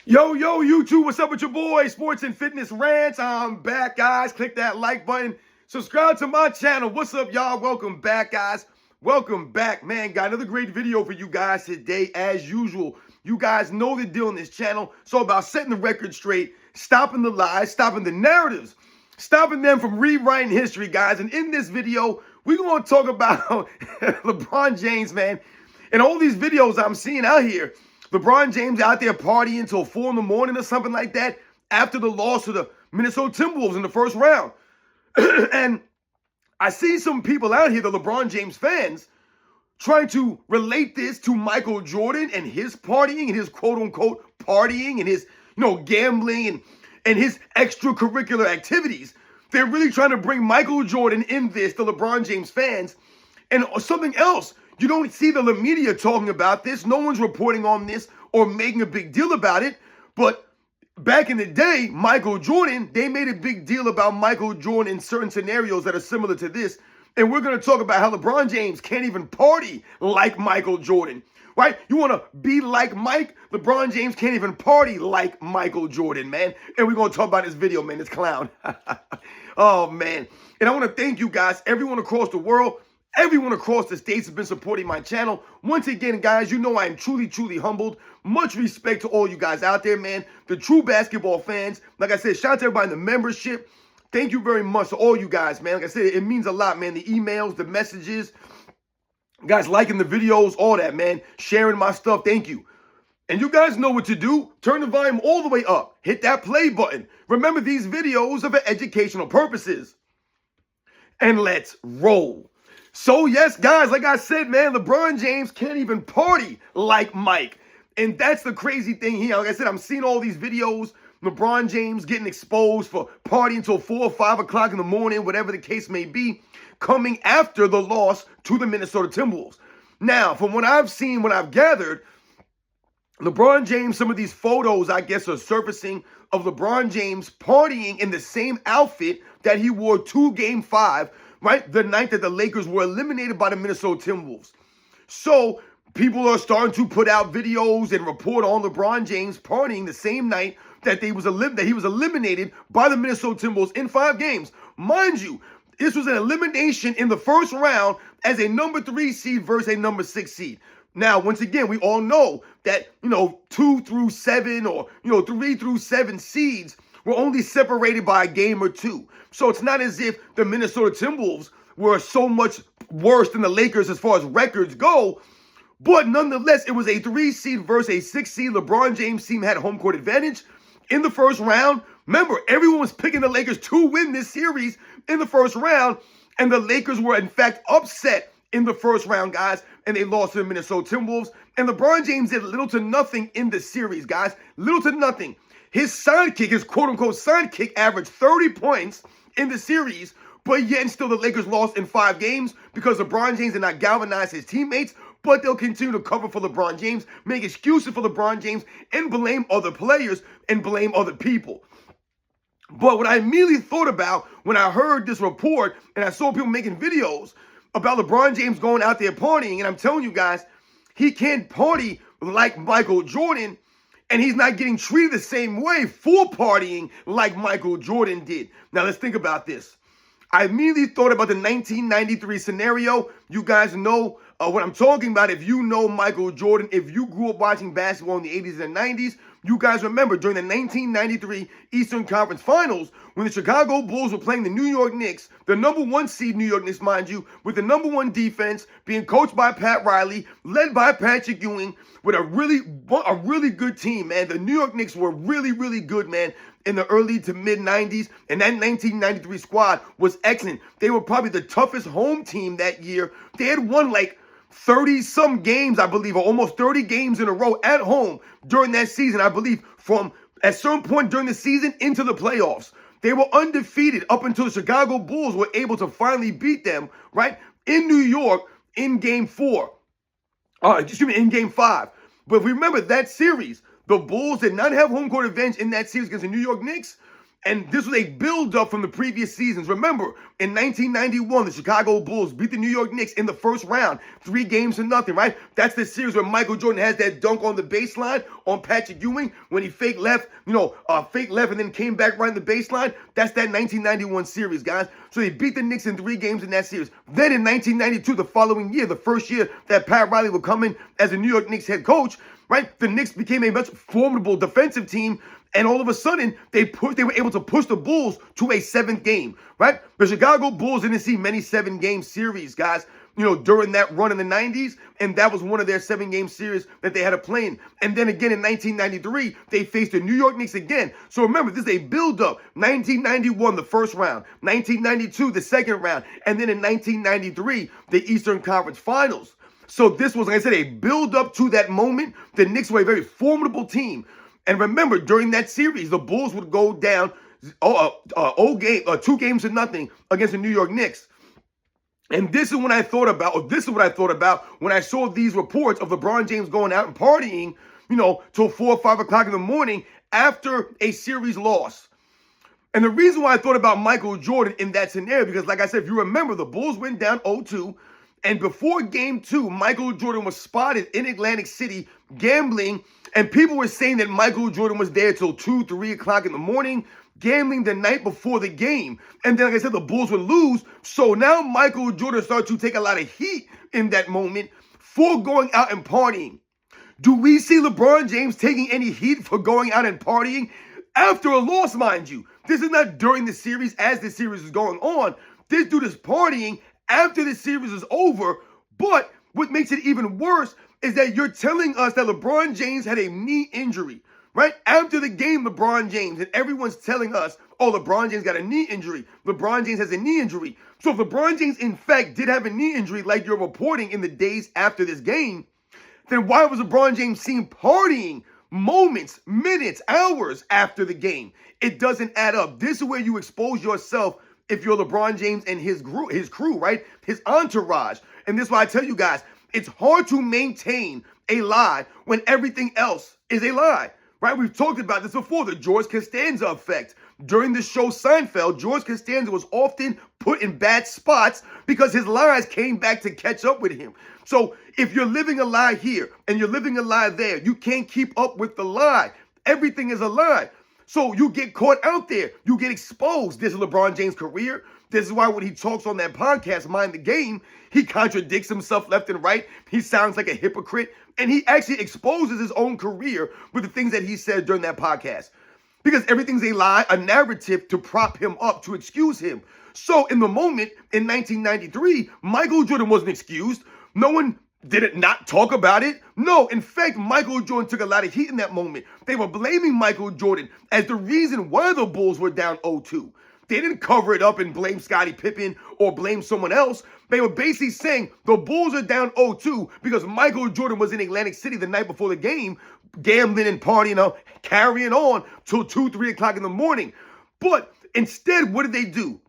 Yo, YouTube, what's up with your boy? Sports and Fitness Rants. I'm back, guys. Click that like button. Subscribe to my channel. What's up, y'all? Welcome back, guys. Welcome back, man. Got another great video for you guys today, as usual. You guys know the deal on this channel. So about setting the record straight, stopping the lies, stopping the narratives, stopping them from rewriting history, guys. And in this video, we're going to talk about LeBron James, man. And all these videos I'm seeing out here, LeBron James out there partying until 4 in the morning or something like that after the loss to the Minnesota Timberwolves in the first round. And I see some people out here, the LeBron James fans, trying to relate this to Michael Jordan and his partying and his quote-unquote partying and his, gambling and his extracurricular activities. They're really trying to bring Michael Jordan in this, the LeBron James fans, and something else. You don't see the media talking about this. No one's reporting on this or making a big deal about it. But back in the day, Michael Jordan, they made a big deal about Michael Jordan in certain scenarios that are similar to this. And we're going to talk about how LeBron James can't even party like Michael Jordan, right? You want to be like Mike? LeBron James can't even party like Michael Jordan, man. And we're going to talk about this video, man, this clown. Oh, man. And I want to thank you guys, everyone across the world. Everyone across the states has been supporting my channel. Once again, guys, you know I am truly, truly humbled. Much respect to all you guys out there, man. The true basketball fans. Like I said, shout out to everybody in the membership. Thank you very much to all you guys, man. Like I said, it means a lot, man. The emails, the messages, guys liking the videos, all that, man. Sharing my stuff, thank you. And you guys know what to do. Turn the volume all the way up. Hit that play button. Remember, these videos are for educational purposes. And let's roll. So, yes, guys, like I said, man, LeBron James can't even party like Mike. And that's the crazy thing here. Like I said, I'm seeing all these videos, LeBron James getting exposed for partying until 4 or 5 o'clock in the morning, whatever the case may be, coming after the loss to the Minnesota Timberwolves. Now, from what I've seen, what I've gathered, LeBron James, some of these photos, I guess, are surfacing of LeBron James partying in the same outfit that he wore to Game 5, right? The night that the Lakers were eliminated by the Minnesota Timberwolves. So people are starting to put out videos and report on LeBron James partying the same night that he was eliminated by the Minnesota Timberwolves in 5 games. Mind you, this was an elimination in the first round as a number 3 seed versus a number 6 seed. Now, once again, we all know that, 2 through 7 or, 3 through 7 seeds were only separated by a game or 2. So it's not as if the Minnesota Timberwolves were so much worse than the Lakers as far as records go. But nonetheless, it was a 3 seed versus a 6 seed. LeBron James' team had home court advantage in the first round. Remember, everyone was picking the Lakers to win this series in the first round. And the Lakers were, in fact, upset in the first round, guys. And they lost to the Minnesota Timberwolves. And LeBron James did little to nothing in the series, guys. Little to nothing. His sidekick, his quote-unquote sidekick, averaged 30 points in the series, but yet and still the Lakers lost in 5 games because LeBron James did not galvanize his teammates, but they'll continue to cover for LeBron James, make excuses for LeBron James, and blame other players and blame other people. But what I immediately thought about when I heard this report and I saw people making videos about LeBron James going out there partying, and I'm telling you guys, he can't party like Michael Jordan, and he's not getting treated the same way for partying like Michael Jordan did. Now, let's think about this. I immediately thought about the 1993 scenario. You guys know what I'm talking about. If you know Michael Jordan, if you grew up watching basketball in the 80s and 90s, you guys remember during the 1993 Eastern Conference Finals when the Chicago Bulls were playing the New York Knicks, the number 1 seed New York Knicks, mind you, with the number 1 defense, being coached by Pat Riley, led by Patrick Ewing, with a really good team, man. The New York Knicks were really, really good, man, in the early to mid 90s. And that 1993 squad was excellent. They were probably the toughest home team that year. They had won like 30-some games, I believe, or almost 30 games in a row at home during that season, I believe, from at some point during the season into the playoffs. They were undefeated up until the Chicago Bulls were able to finally beat them, right, in New York in Game 4. In Game 5. But if we remember that series, the Bulls did not have home court advantage in that series against the New York Knicks. And this was a build-up from the previous seasons. Remember, in 1991, the Chicago Bulls beat the New York Knicks in the first round, 3-0, right? That's the series where Michael Jordan has that dunk on the baseline on Patrick Ewing when he fake left and then came back right in the baseline. That's that 1991 series, guys. So they beat the Knicks in 3 games in that series. Then in 1992, the following year, the first year that Pat Riley would come in as the New York Knicks head coach, right? The Knicks became a much formidable defensive team. And all of a sudden, they were able to push the Bulls to a 7th game, right? The Chicago Bulls didn't see many 7-game series, guys, during that run in the 90s. And that was one of their 7-game series that they had to play in. And then again in 1993, they faced the New York Knicks again. So remember, this is a build-up. 1991, the first round. 1992, the second round. And then in 1993, the Eastern Conference Finals. So this was, like I said, a build-up to that moment. The Knicks were a very formidable team. And remember, during that series, the Bulls would go down 2-0 against the New York Knicks. And this is what I thought about when I saw these reports of LeBron James going out and partying, till 4 or 5 o'clock in the morning after a series loss. And the reason why I thought about Michael Jordan in that scenario, because like I said, if you remember, the Bulls went down 0-2. And before game 2, Michael Jordan was spotted in Atlantic City gambling. And people were saying that Michael Jordan was there till 2, 3 o'clock in the morning, gambling the night before the game. And then, like I said, the Bulls would lose. So now Michael Jordan started to take a lot of heat in that moment for going out and partying. Do we see LeBron James taking any heat for going out and partying? After a loss, mind you. This is not during the series, as the series is going on. This dude is partying after the series is over. But what makes it even worse is that you're telling us that LeBron James had a knee injury, right? After the game, LeBron James, and everyone's telling us, oh, LeBron James got a knee injury. LeBron James has a knee injury. So if LeBron James, in fact, did have a knee injury like you're reporting in the days after this game, then why was LeBron James seen partying moments, minutes, hours after the game? It doesn't add up. This is where you expose yourself if you're LeBron James and his crew, right? His entourage. And this is why I tell you guys, it's hard to maintain a lie when everything else is a lie, right? We've talked about this before, the George Costanza effect. During the show Seinfeld, George Costanza was often put in bad spots because his lies came back to catch up with him. So if you're living a lie here and you're living a lie there, you can't keep up with the lie. Everything is a lie. So you get caught out there. You get exposed. This is LeBron James' career. This is why when he talks on that podcast, Mind the Game, he contradicts himself left and right. He sounds like a hypocrite. And he actually exposes his own career with the things that he said during that podcast. Because everything's a lie, a narrative to prop him up, to excuse him. So in the moment, in 1993, Michael Jordan wasn't excused. No one did not talk about it. No, in fact, Michael Jordan took a lot of heat in that moment. They were blaming Michael Jordan as the reason why the Bulls were down 0-2. They didn't cover it up and blame Scottie Pippen or blame someone else. They were basically saying the Bulls are down 0-2 because Michael Jordan was in Atlantic City the night before the game, gambling and partying, carrying on till 2, 3 o'clock in the morning. But instead, what did they do?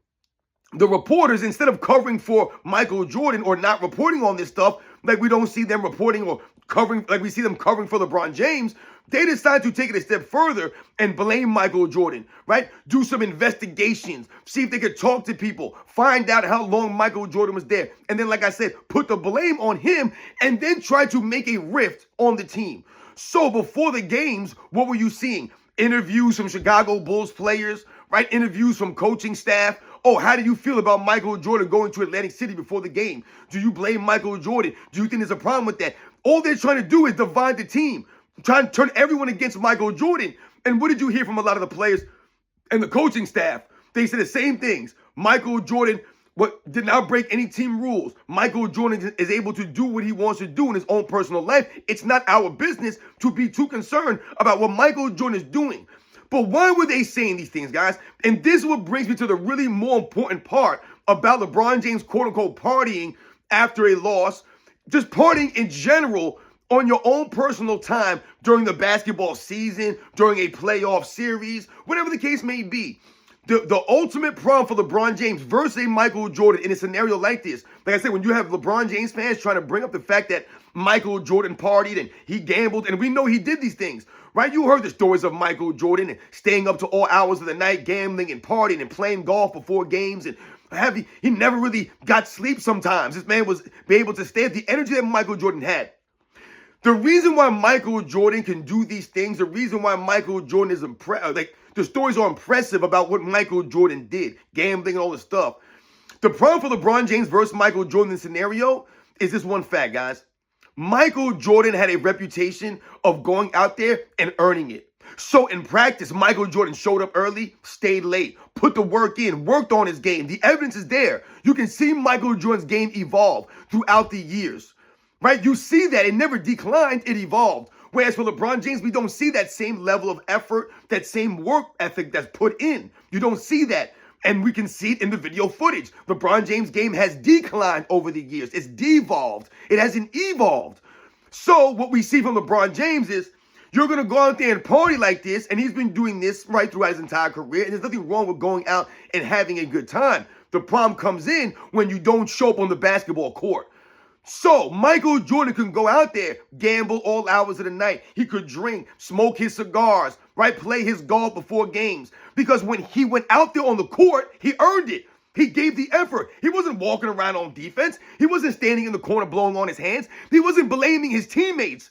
The reporters, instead of covering for Michael Jordan or not reporting on this stuff, like we don't see them reporting or covering, like we see them covering for LeBron James, they decided to take it a step further and blame Michael Jordan, right? Do some investigations, see if they could talk to people, find out how long Michael Jordan was there. And then, like I said, put the blame on him and then try to make a rift on the team. So before the games, what were you seeing? Interviews from Chicago Bulls players, right? Interviews from coaching staff. Oh, how do you feel about Michael Jordan going to Atlantic City before the game? Do you blame Michael Jordan? Do you think there's a problem with that? All they're trying to do is divide the team, trying to turn everyone against Michael Jordan. And what did you hear from a lot of the players and the coaching staff? They said the same things. Michael Jordan did not break any team rules. Michael Jordan is able to do what he wants to do in his own personal life. It's not our business to be too concerned about what Michael Jordan is doing. But why were they saying these things, guys? And this is what brings me to the really more important part about LeBron James, quote-unquote, partying after a loss, just partying in general on your own personal time during the basketball season, during a playoff series, whatever the case may be. The ultimate problem for LeBron James versus a Michael Jordan in a scenario like this, like I said, when you have LeBron James fans trying to bring up the fact that Michael Jordan partied and he gambled, and we know he did these things, right? You heard the stories of Michael Jordan and staying up to all hours of the night, gambling and partying and playing golf before games and he never really got sleep sometimes. This man was able to stay at the energy that Michael Jordan had. The reason why Michael Jordan can do these things, the reason why Michael Jordan is the stories are impressive about what Michael Jordan did, gambling and all this stuff. The problem for LeBron James versus Michael Jordan scenario is this one fact, guys. Michael Jordan had a reputation of going out there and earning it. So in practice, Michael Jordan showed up early, stayed late, put the work in, worked on his game. The evidence is there. You can see Michael Jordan's game evolve throughout the years, right? You see that it never declined, it evolved. Whereas for LeBron James, we don't see that same level of effort, that same work ethic that's put in. You don't see that. And we can see it in the video footage. LeBron James' game has declined over the years. It's devolved. It hasn't evolved. So what we see from LeBron James is you're going to go out there and party like this, and he's been doing this right throughout his entire career, and there's nothing wrong with going out and having a good time. The problem comes in when you don't show up on the basketball court. So Michael Jordan can go out there, gamble all hours of the night. He could drink, smoke his cigars, right? Play his golf before games. Because when he went out there on the court, he earned it. He gave the effort. He wasn't walking around on defense. He wasn't standing in the corner blowing on his hands. He wasn't blaming his teammates.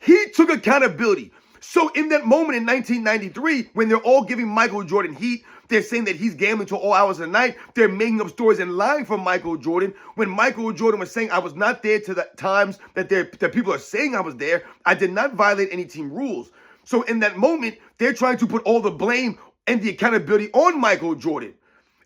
He took accountability. So in that moment in 1993, when they're all giving Michael Jordan heat, they're saying that he's gambling till all hours of the night. They're making up stories and lying for Michael Jordan. When Michael Jordan was saying, I was not there to the times that people are saying I was there. I did not violate any team rules. So in that moment, they're trying to put all the blame and the accountability on Michael Jordan.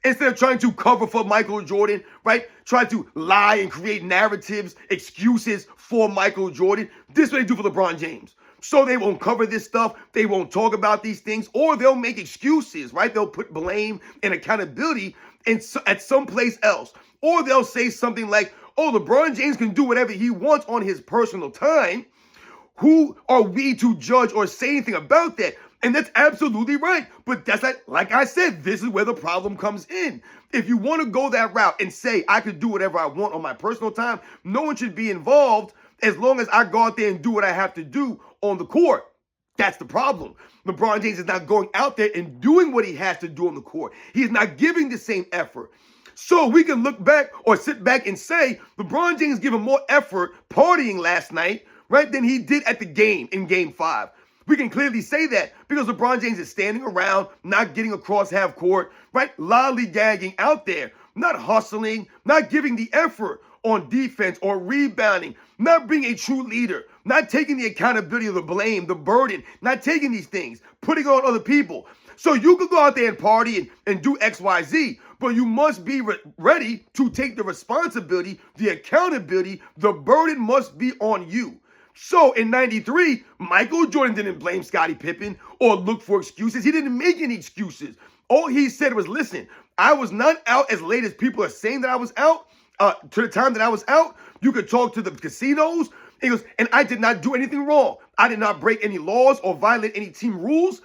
Instead of trying to cover for Michael Jordan, right? Try to lie and create narratives, excuses for Michael Jordan. This is what they do for LeBron James. So they won't cover this stuff. They won't talk about these things, or they'll make excuses, right? They'll put blame and accountability at someplace else. Or they'll say something like, oh, LeBron James can do whatever he wants on his personal time. Who are we to judge or say anything about that? And that's absolutely right. But that's like I said, this is where the problem comes in. If you want to go that route and say, I could do whatever I want on my personal time, no one should be involved as long as I go out there and do what I have to do on the court. That's the problem. LeBron James is not going out there and doing what he has to do on the court. He's not giving the same effort. So we can look back or sit back and say, LeBron James gave more effort partying last night, right, than he did at the game in Game 5. We can clearly say that because LeBron James is standing around, not getting across half court, right? Lollygagging out there, not hustling, not giving the effort on defense or rebounding, not being a true leader, not taking the accountability of the blame, the burden, not taking these things, putting on other people. So you could go out there and party and do X, Y, Z, but you must be ready to take the responsibility, the accountability, the burden must be on you. So in 93, Michael Jordan didn't blame Scottie Pippen or look for excuses. He didn't make any excuses. All he said was, listen, I was not out as late as people are saying that I was out. To the time that I was out, you could talk to the casinos. He goes, and I did not do anything wrong. I did not break any laws or violate any team rules.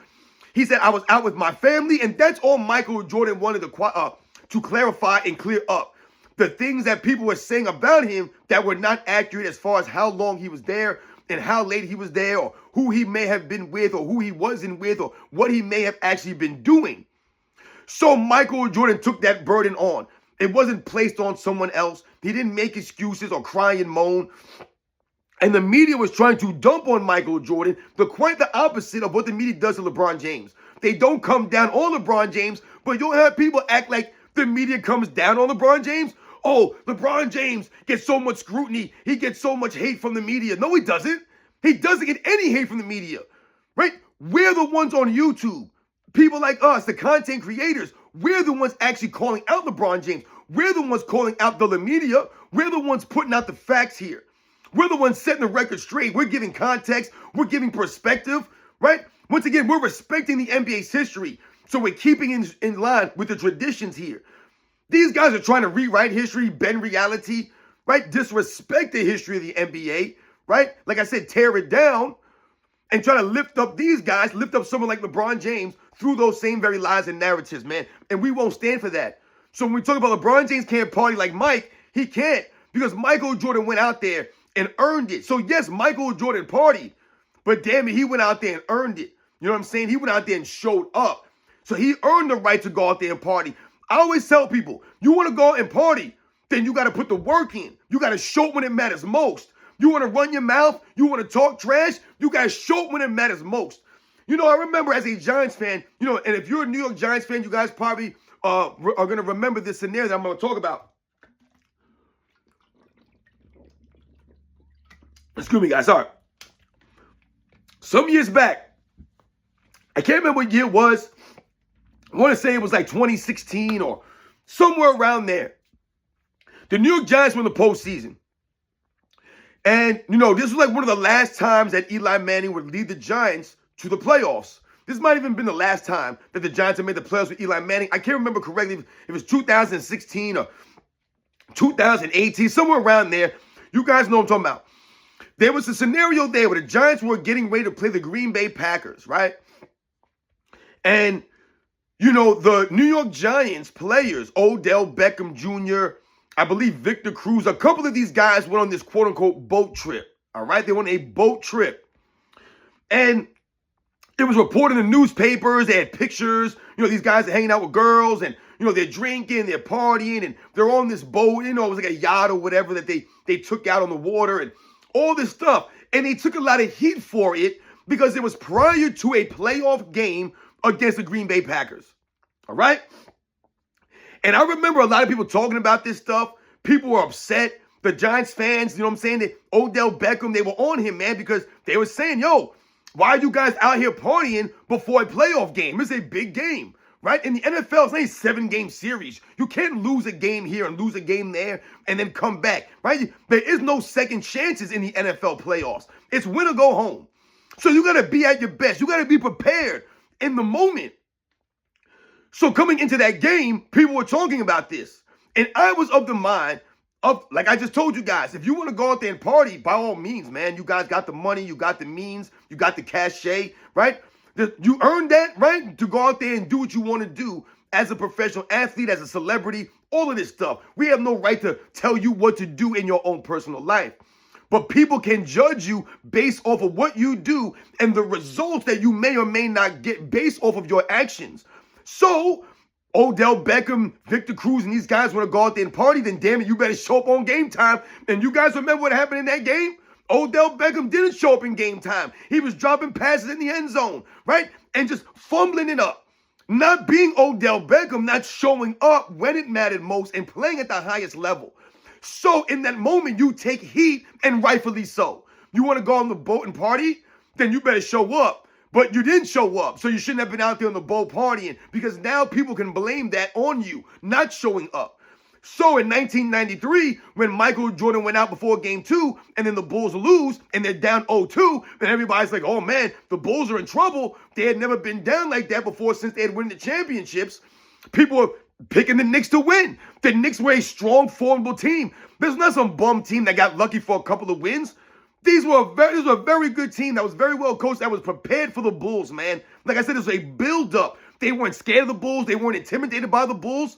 He said I was out with my family, and that's all Michael Jordan wanted to clarify and clear up. The things that people were saying about him that were not accurate as far as how long he was there and how late he was there or who he may have been with or who he wasn't with or what he may have actually been doing. So Michael Jordan took that burden on. It wasn't placed on someone else. He didn't make excuses or cry and moan. And the media was trying to dump on Michael Jordan, but quite the opposite of what the media does to LeBron James. They don't come down on LeBron James, but you'll have people act like the media comes down on LeBron James. Oh, LeBron James gets so much scrutiny. He gets so much hate from the media. No, he doesn't. He doesn't get any hate from the media, right? We're the ones on YouTube. People like us, the content creators, we're the ones actually calling out LeBron James. We're the ones calling out the media. We're the ones putting out the facts here. We're the ones setting the record straight. We're giving context. We're giving perspective, right? Once again, we're respecting the NBA's history. So we're keeping in line with the traditions here. These guys are trying to rewrite history, bend reality, right? Disrespect the history of the NBA, right? Like I said, tear it down and try to lift up these guys, lift up someone like LeBron James through those same very lies and narratives, man. And we won't stand for that. So when we talk about LeBron James can't party like Mike, he can't because Michael Jordan went out there and earned it. So yes, Michael Jordan partied, But damn it, he went out there and earned it. You know what I'm saying? He went out there and showed up. So he earned the right to go out there and party. I always tell people, you want to go out and party, then you got to put the work in. You got to show it when it matters most. You want to run your mouth? You want to talk trash? You got to show it when it matters most. You know, I remember as a Giants fan, you know, and if you're a New York Giants fan, you guys probably are going to remember this scenario that I'm going to talk about. Excuse me, guys. Sorry. Some years back, I can't remember what year it was. I want to say it was like 2016 or somewhere around there. The New York Giants were in the postseason. And, you know, this was like one of the last times that Eli Manning would lead the Giants to the playoffs. This might have even been the last time that the Giants had made the playoffs with Eli Manning. I can't remember correctly if it was 2016 or 2018, somewhere around there. You guys know what I'm talking about. There was a scenario there where the Giants were getting ready to play the Green Bay Packers, right? And, you know, the New York Giants players, Odell Beckham Jr., I believe Victor Cruz, a couple of these guys went on this quote-unquote boat trip, all right? They went on a boat trip. And it was reported in the newspapers. They had pictures. You know, these guys are hanging out with girls and, you know, they're drinking, they're partying, and they're on this boat. You know, it was like a yacht or whatever that they took out on the water and all this stuff. And they took a lot of heat for it because it was prior to a playoff game against the Green Bay Packers, all right? And I remember a lot of people talking about this stuff. People were upset. The Giants fans, you know what I'm saying? That Odell Beckham, they were on him, man, because they were saying, yo, why are you guys out here partying before a playoff game? It's a big game, right? In the NFL, it's not a 7-game series. You can't lose a game here and lose a game there and then come back, right? There is no second chances in the NFL playoffs. It's win or go home. So you got to be at your best. You got to be prepared in the moment. So coming into that game, people were talking about this. And I was of the mind of, like I just told you guys, if you want to go out there and party, by all means, man, you guys got the money, you got the means, you got the cachet, right? You earned that, right? To go out there and do what you want to do as a professional athlete, as a celebrity, all of this stuff. We have no right to tell you what to do in your own personal life. But people can judge you based off of what you do and the results that you may or may not get based off of your actions. So, Odell Beckham, Victor Cruz, and these guys want to go out there and party, then damn it, you better show up on game time. And you guys remember what happened in that game? Odell Beckham didn't show up in game time. He was dropping passes in the end zone, right? And just fumbling it up. Not being Odell Beckham, not showing up when it mattered most and playing at the highest level. So in that moment, you take heat, and rightfully so. You want to go on the boat and party? Then you better show up. But you didn't show up, so you shouldn't have been out there on the boat partying, because now people can blame that on you, not showing up. So in 1993, when Michael Jordan went out before game 2, and then the Bulls lose, and they're down 0-2, and everybody's like, oh man, the Bulls are in trouble. They had never been down like that before since they had won the championships. People were picking the Knicks to win. The Knicks were a strong, formidable team. There's not some bum team that got lucky for a couple of wins. This was a very good team that was very well coached, that was prepared for the Bulls, man. Like I said, it was a build-up. They weren't scared of the Bulls. They weren't intimidated by the Bulls,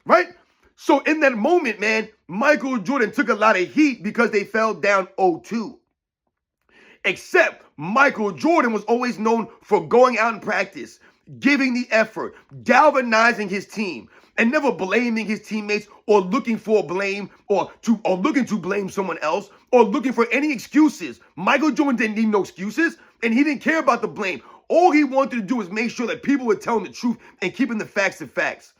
right? So in that moment, man, Michael Jordan took a lot of heat because they fell down 0-2. Except Michael Jordan was always known for going out in practice, giving the effort, galvanizing his team, and never blaming his teammates or looking for blame or looking to blame someone else or looking for any excuses. Michael Jordan didn't need no excuses, and he didn't care about the blame. All he wanted to do was make sure that people were telling the truth and keeping the facts the facts.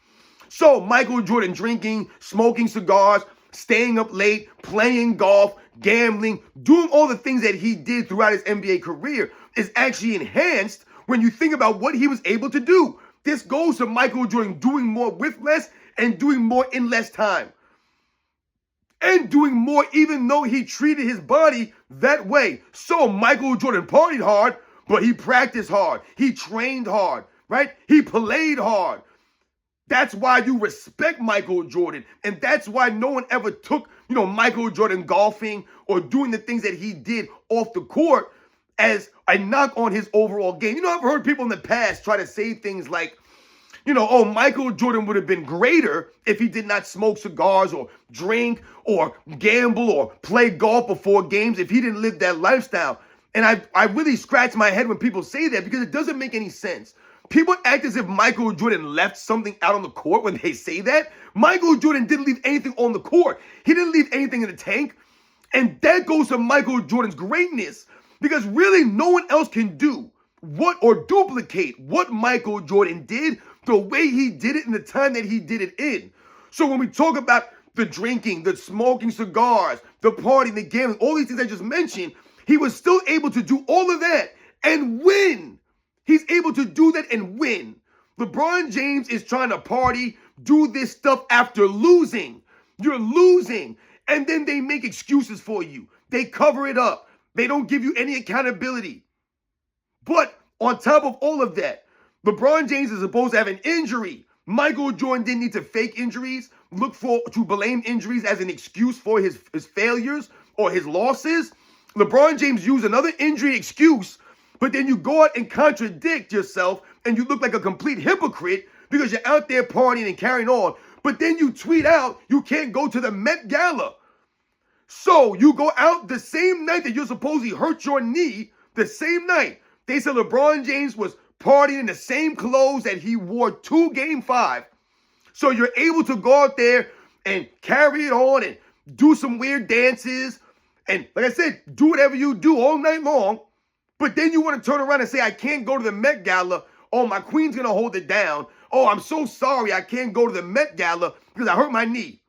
So Michael Jordan drinking, smoking cigars, staying up late, playing golf, gambling, doing all the things that he did throughout his NBA career is actually enhanced when you think about what he was able to do. This goes to Michael Jordan doing more with less and doing more in less time. And doing more even though he treated his body that way. So Michael Jordan partied hard, but he practiced hard. He trained hard, right? He played hard. That's why you respect Michael Jordan. And that's why no one ever took, Michael Jordan golfing or doing the things that he did off the court as a knock on his overall game. I've heard people in the past try to say things like, Michael Jordan would have been greater if he did not smoke cigars or drink or gamble or play golf before games, if he didn't live that lifestyle. And I really scratch my head when people say that because it doesn't make any sense. People act as if Michael Jordan left something out on the court when they say that. Michael Jordan didn't leave anything on the court. He didn't leave anything in the tank. And that goes to Michael Jordan's greatness because really no one else can do what or duplicate what Michael Jordan did the way he did it in the time that he did it in. So when we talk about the drinking, the smoking cigars, the partying, the gambling, all these things I just mentioned, he was still able to do all of that and win. He's able to do that and win. LeBron James is trying to party, do this stuff after losing. You're losing. And then they make excuses for you. They cover it up. They don't give you any accountability. But on top of all of that, LeBron James is supposed to have an injury. Michael Jordan didn't need to fake injuries, to blame injuries as an excuse for his failures or his losses. LeBron James used another injury excuse, but then you go out and contradict yourself and you look like a complete hypocrite because you're out there partying and carrying on. But then you tweet out you can't go to the Met Gala. So you go out the same night that you're supposedly hurt your knee, the same night. They said LeBron James was partying in the same clothes that he wore to Game 5. So you're able to go out there and carry it on and do some weird dances. And like I said, do whatever you do all night long. But then you want to turn around and say, I can't go to the Met Gala. Oh, my queen's going to hold it down. Oh, I'm so sorry I can't go to the Met Gala because I hurt my knee.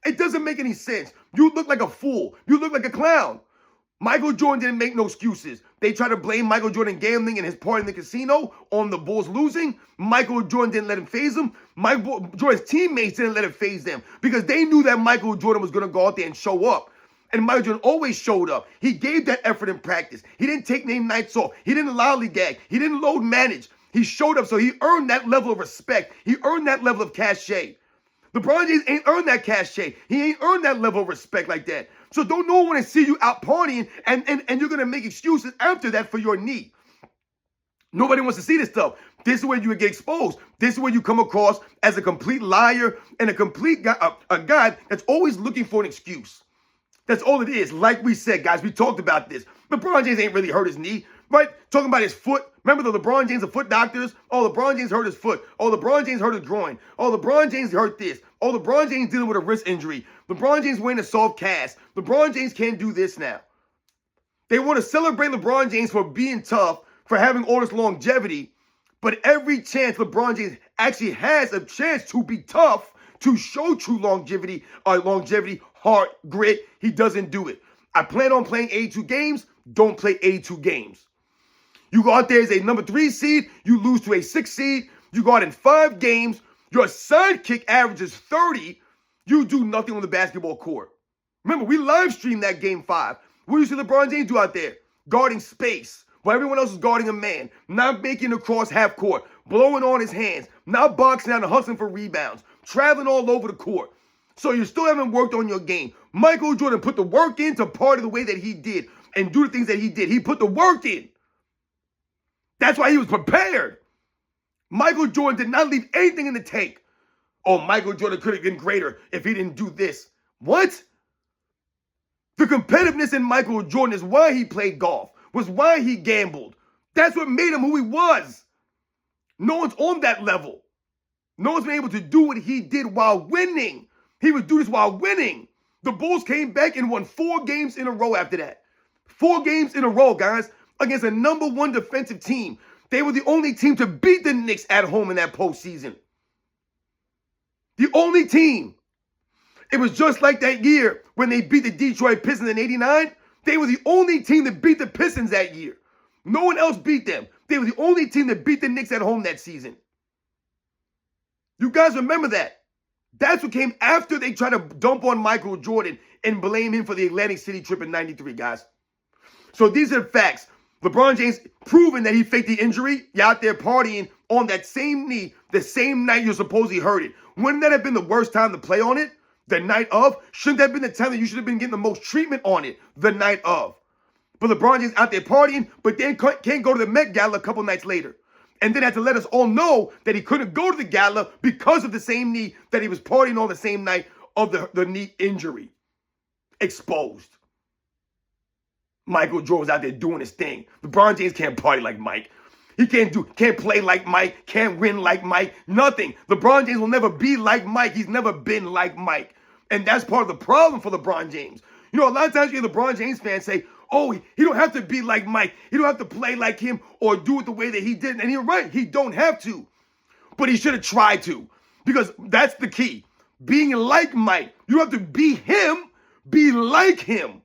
It doesn't make any sense. You look like a fool. You look like a clown. Michael Jordan didn't make no excuses. They try to blame Michael Jordan gambling and his party in the casino on the Bulls losing. Michael Jordan didn't let him faze them. Michael Jordan's teammates didn't let it faze them because they knew that Michael Jordan was going to go out there and show up. And Michael Jordan always showed up. He gave that effort in practice. He didn't take any nights off. He didn't lollygag. He didn't load manage. He showed up, so he earned that level of respect. He earned that level of cachet. LeBron James ain't earned that cachet. He ain't earned that level of respect like that. So don't no one want to see you out partying and you're going to make excuses after that for your knee. Nobody wants to see this stuff. This is where you get exposed. This is where you come across as a complete liar and a complete guy, a guy that's always looking for an excuse. That's all it is. Like we said, guys, we talked about this. LeBron James ain't really hurt his knee, right? Talking about his foot. Remember the LeBron James, the foot doctors? Oh, LeBron James hurt his foot. Oh, LeBron James hurt his groin. Oh, LeBron James hurt this. Oh, LeBron James dealing with a wrist injury. LeBron James wearing a soft cast. LeBron James can't do this now. They want to celebrate LeBron James for being tough, for having all this longevity. But every chance LeBron James actually has a chance to be tough, to show true longevity, heart, grit, he doesn't do it. I plan on playing 82 games. Don't play 82 games. You go out there as a number 3 seed. You lose to a 6 seed. You go out in 5 games. Your sidekick averages 30. You do nothing on the basketball court. Remember, we live streamed that game 5. What do you see LeBron James do out there? Guarding space while everyone else is guarding a man. Not making the cross half court. Blowing on his hands. Not boxing out and hustling for rebounds. Traveling all over the court. So you still haven't worked on your game. Michael Jordan put the work in to party the way that he did and do the things that he did. He put the work in. That's why he was prepared. Michael Jordan did not leave anything in the tank. Oh, Michael Jordan could have been greater if he didn't do this. What? The competitiveness in Michael Jordan is why he played golf, was why he gambled. That's what made him who he was. No one's on that level. No one's been able to do what he did while winning. He would do this while winning. The Bulls came back and won 4 games in a row after that. 4 games in a row, guys, against a number 1 defensive team. They were the only team to beat the Knicks at home in that postseason. The only team. It was just like that year when they beat the Detroit Pistons in '89. They were the only team that beat the Pistons that year. No one else beat them. They were the only team that beat the Knicks at home that season. You guys remember that. That's what came after they tried to dump on Michael Jordan and blame him for the Atlantic City trip in '93, guys. So these are the facts. LeBron James proving that he faked the injury. You're out there partying on that same knee the same night you're supposedly hurt it. Wouldn't that have been the worst time to play on it? The night of? Shouldn't that have been the time that you should have been getting the most treatment on it? The night of. But LeBron James out there partying, but then can't go to the Met Gala a couple nights later. And then had to let us all know that he couldn't go to the gala because of the same knee that he was partying on the same night of the knee injury. Exposed. Michael Jordan was out there doing his thing. LeBron James can't party like Mike. He can't play like Mike, can't win like Mike, nothing. LeBron James will never be like Mike. He's never been like Mike. And that's part of the problem for LeBron James. You know, a lot of times you hear LeBron James fans say, oh, he don't have to be like Mike. He don't have to play like him or do it the way that he did. And you're right, he don't have to. But he should have tried to, because that's the key. Being like Mike, you have to be him, be like him.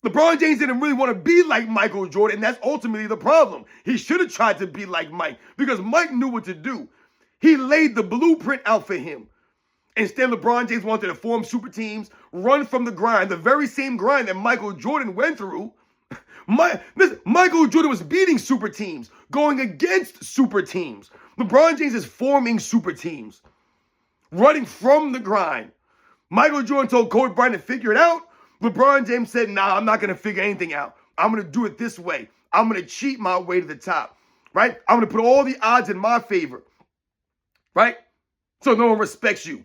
LeBron James didn't really want to be like Michael Jordan, and that's ultimately the problem. He should have tried to be like Mike, because Mike knew what to do. He laid the blueprint out for him. Instead, LeBron James wanted to form super teams, run from the grind, the very same grind that Michael Jordan went through. Michael Jordan was beating super teams, going against super teams. LeBron James is forming super teams, running from the grind. Michael Jordan told Kobe Bryant to figure it out. LeBron James said, nah, I'm not going to figure anything out. I'm going to do it this way. I'm going to cheat my way to the top, right? I'm going to put all the odds in my favor, right? So no one respects you.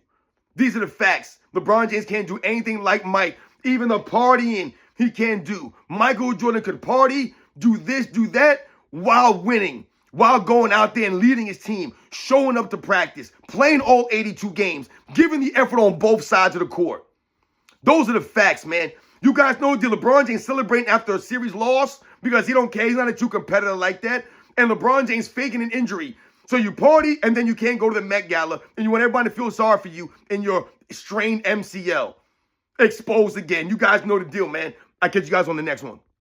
These are the facts. LeBron James can't do anything like Mike. Even the partying, he can't do. Michael Jordan could party, do this, do that, while winning, while going out there and leading his team, showing up to practice, playing all 82 games, giving the effort on both sides of the court. Those are the facts, man. You guys know, did LeBron James celebrating after a series loss because he don't care? He's not a true competitor like that. And LeBron James faking an injury. So you party and then you can't go to the Met Gala and you want everybody to feel sorry for you in your strained MCL. Exposed again. You guys know the deal, man. I'll catch you guys on the next one.